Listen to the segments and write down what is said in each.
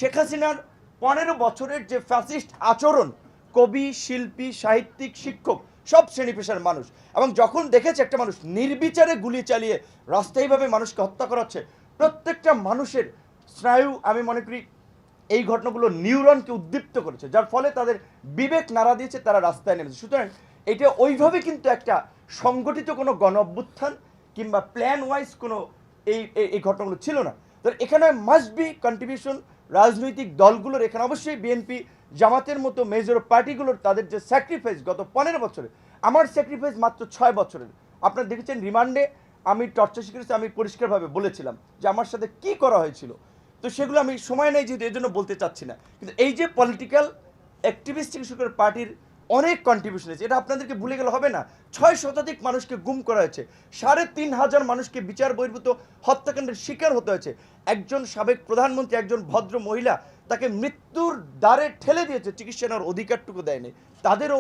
শেখ হাসিনার 15 বছরের যে ফ্যাসিস্ট আচরণ, কবি, শিল্পী, সাহিত্যিক, শিক্ষক সব শ্রেণী পেশার মানুষ, এবং যখন দেখেছে একটা মানুষ নির্বিচারে গুলি চালিয়ে রাস্তায়ীভাবে মানুষকে হত্যা করাচ্ছে, প্রত্যেকটা মানুষের স্নায়ু, আমি মনে করি এই ঘটনাগুলো নিউরনকে উদ্দীপ্ত করেছে, যার ফলে তাদের বিবেক নাড়া দিয়েছে, তারা রাস্তায় নেমেছে। সুতরাং এটা ওইভাবে কিন্তু একটা সংগঠিত কোনো গণ অভ্যুত্থান কিংবা প্ল্যান ওয়াইজ কোনো এই এই ঘটনাগুলো ছিল না। তো এখানে মাস্ট বি কন্ট্রিবিউশন রাজনৈতিক দলগুলোর। এখানে অবশ্যই বিএনপি, জামাতের মতো মেজর পার্টিগুলোর তাদের যে স্যাক্রিফাইস গত 15 বছরে, আমার স্যাক্রিফাইস মাত্র 6 বছরের। আপনারা দেখেছেন রিমান্ডে আমি টর্চার শিখেছি, আমি পরিষ্কারভাবে বলেছিলাম যে আমার সাথে কি করা হয়েছিল। তো সেগুলো আমি সময় নেই যেহেতু, এই জন্য বলতে চাচ্ছি না। কিন্তু এই যে পলিটিক্যাল অ্যাক্টিভিস্ট থেকে শুরু করে পার্টির অনেক কন্ট্রিবিউশন আছে, এটা আপনাদেরকে ভুলে গেলে হবে না। 6 শতাধিক মানুষকে গুম করা হয়েছে, 3,500 মানুষকে বিচার বহির্ভূত হত্যাকাণ্ডের শিকার হতে হয়েছে। একজন সাবেক প্রধানমন্ত্রী, একজন ভদ্র মহিলা, তাকে মৃত্যুর দ্বারে ঠেলে দিয়েছে, চিকিৎসা নেওয়ার অধিকারটুকু দেয়নি। তাদেরও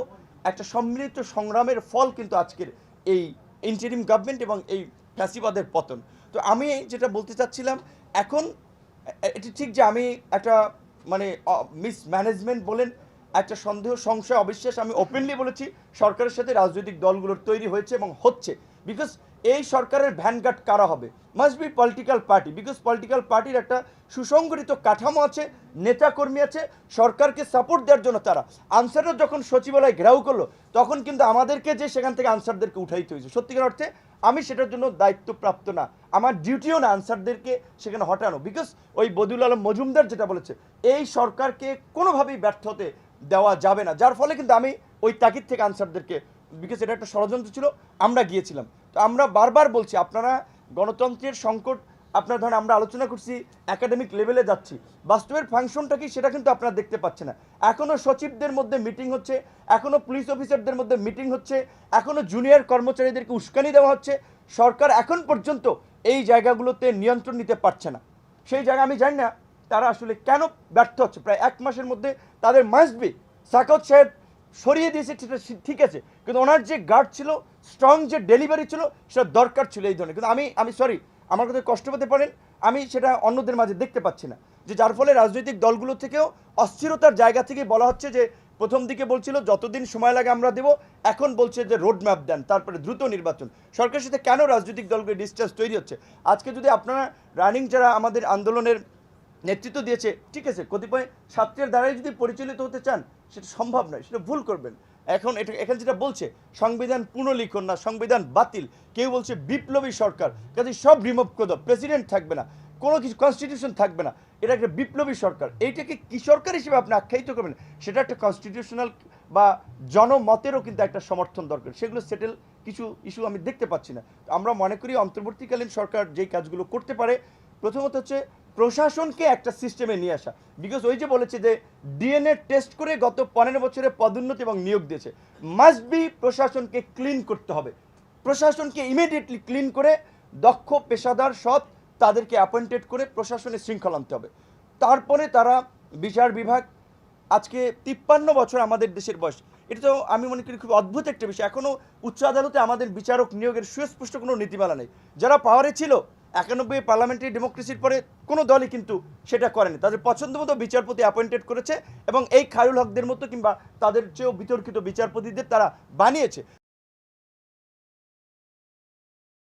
একটা সম্মিলিত সংগ্রামের ফল কিন্তু আজকের এই ইন্টারিম গভর্নমেন্ট এবং এই ফ্যাসিবাদের পতন। তো আমি যেটা বলতে চাচ্ছিলাম, এখন এটি ঠিক যে আমি একটা মানে মিসম্যানেজমেন্ট বলেন, একটা সন্দেহ, সংশয়, অবিশ্বাস আমি ওপেনলি বলেছি সরকারের সাথে রাজনৈতিক দলগুলোর তৈরি হয়েছে এবং হচ্ছে। বিকজ এই সরকারের ভ্যানগার্ড কারা হবে? Must be political party, because political পার্টির একটা সুসংগঠিত কাঠামো আছে, নেতাকর্মী আছে, সরকারকে সাপোর্ট দেওয়ার জন্য তারা। আনসাররা যখন সচিবালয় ঘেরাও করলো, তখন কিন্তু আমাদেরকে যে সেখান থেকে আনসারদেরকে উঠাইতে হয়েছে। সত্যিকার অর্থে আমি সেটার জন্য দায়িত্বপ্রাপ্ত না, আমার ডিউটিও না আনসারদেরকে সেখানে হটানো। বিকজ ওই বদিউল আলম মজুমদার যেটা বলেছে, এই সরকারকে কোনোভাবেই ব্যর্থ হতে দেওয়া যাবে না, যার ফলে কিন্তু আমি ওই তাগিদ থেকে আনসারদেরকে, বিকজ এটা একটা ষড়যন্ত্র ছিল, আমরা গিয়েছিলাম। তো আমরা বারবার বলছি, আপনারা গণতন্ত্রের সংকট, আপনার ধরেন আমরা আলোচনা করছি একাডেমিক লেভেলে যাচ্ছি, বাস্তবের ফাংশনটা কি সেটা কিন্তু আপনারা দেখতে পাচ্ছেন না। এখনও সচিবদের মধ্যে মিটিং হচ্ছে, এখনও পুলিশ অফিসারদের মধ্যে মিটিং হচ্ছে, এখনও জুনিয়র কর্মচারীদেরকে উস্কানি দেওয়া হচ্ছে। সরকার এখন পর্যন্ত এই জায়গাগুলোতে নিয়ন্ত্রণ নিতে পারছে না। সেই জায়গা আমি জানি না তারা আসলে কেন ব্যর্থ হচ্ছে। প্রায় 1 মাসের মধ্যে তাদের মাস্ট বি, সাকাউত সাহেব সরিয়ে দিয়েছে সেটা ঠিক আছে, কিন্তু ওনার যে গার্ড ছিল, স্ট্রং যে ডেলিভারি ছিল, সেটা দরকার ছিল এই ধরনের। কিন্তু আমি সরি, আমার কথা কষ্ট পেতে পারেন, আমি সেটা অন্যদের মাঝে দেখতে পাচ্ছি না, যে যার ফলে রাজনৈতিক দলগুলো থেকেও অস্থিরতার জায়গা থেকে বলা হচ্ছে যে প্রথম দিকে বলছিল যতদিন সময় লাগে আমরা দেব, এখন বলছে যে রোড ম্যাপ দেন, তারপরে দ্রুত নির্বাচন। সরকারের সাথে কেন রাজনৈতিক দলগুলো ডিস্টেন্স তৈরি হচ্ছে? আজকে যদি আপনারা রানিং যারা আমাদের আন্দোলনের নেতৃত্ব দিয়েছে, ঠিক আছে, কতিপয় ছাত্রের দ্বারাই যদি পরিচালিত হতে চান, সেটা সম্ভব নয়, সেটা ভুল করবেন। এখন এখানে যেটা বলছে সংবিধান পুনর্লিখন না, সংবিধান বাতিল, কেউ বলছে বিপ্লবী সরকার, কাজে সব রিমুভ করে দাও, প্রেসিডেন্ট থাকবে না, কোনো কিছু কনস্টিটিউশন থাকবে না, এটা একটা বিপ্লবী সরকার। এইটাকে কি সরকার হিসেবে আপনি আখ্যায়িত করবেন? সেটা একটা কনস্টিটিউশনাল বা জনমতেরও কিন্তু একটা সমর্থন দরকার। সেগুলো সেটেল কিছু ইস্যু আমি দেখতে পাচ্ছি না। আমরা মনে করি অন্তর্বর্তীকালীন সরকার যেই কাজগুলো করতে পারে, প্রথমত হচ্ছে প্রশাসনকে একটা সিস্টেমে নিয়ে আসা। বিকজ ওই যে বলেছে যে ডিএনএ টেস্ট করে গত 15 বছরে পদোন্নতি এবং নিয়োগ দিয়েছে, মাস্ট বি প্রশাসনকে ক্লিন করতে হবে। প্রশাসনকে ইমিডিয়েটলি ক্লিন করে দক্ষ পেশাদার সৎ তাদেরকে অ্যাপয়েন্টেড করে প্রশাসনে শৃঙ্খলা আনতে হবে। তারপরে তারা বিচার বিভাগ, আজকে 53 বছর আমাদের দেশের বয়স, এটা তো আমি মনে করি খুব অদ্ভুত একটা বিষয়। এখনও উচ্চ আদালতে আমাদের বিচারক নিয়োগের সুস্পষ্ট কোনো নীতিমালা নেই। যারা পাওয়ারে ছিল 91 পার্লামেন্টারি ডেমোক্রেসির পরে কোনো দলই কিন্তু সেটা করেনি, তাদের পছন্দ মতো বিচারপতি অ্যাপয়েন্টেড করেছে এবং এই খায়রুল হকদের মতো কিংবা তাদের চেয়েও বিতর্কিত বিচারপতিদের তারা বানিয়েছে।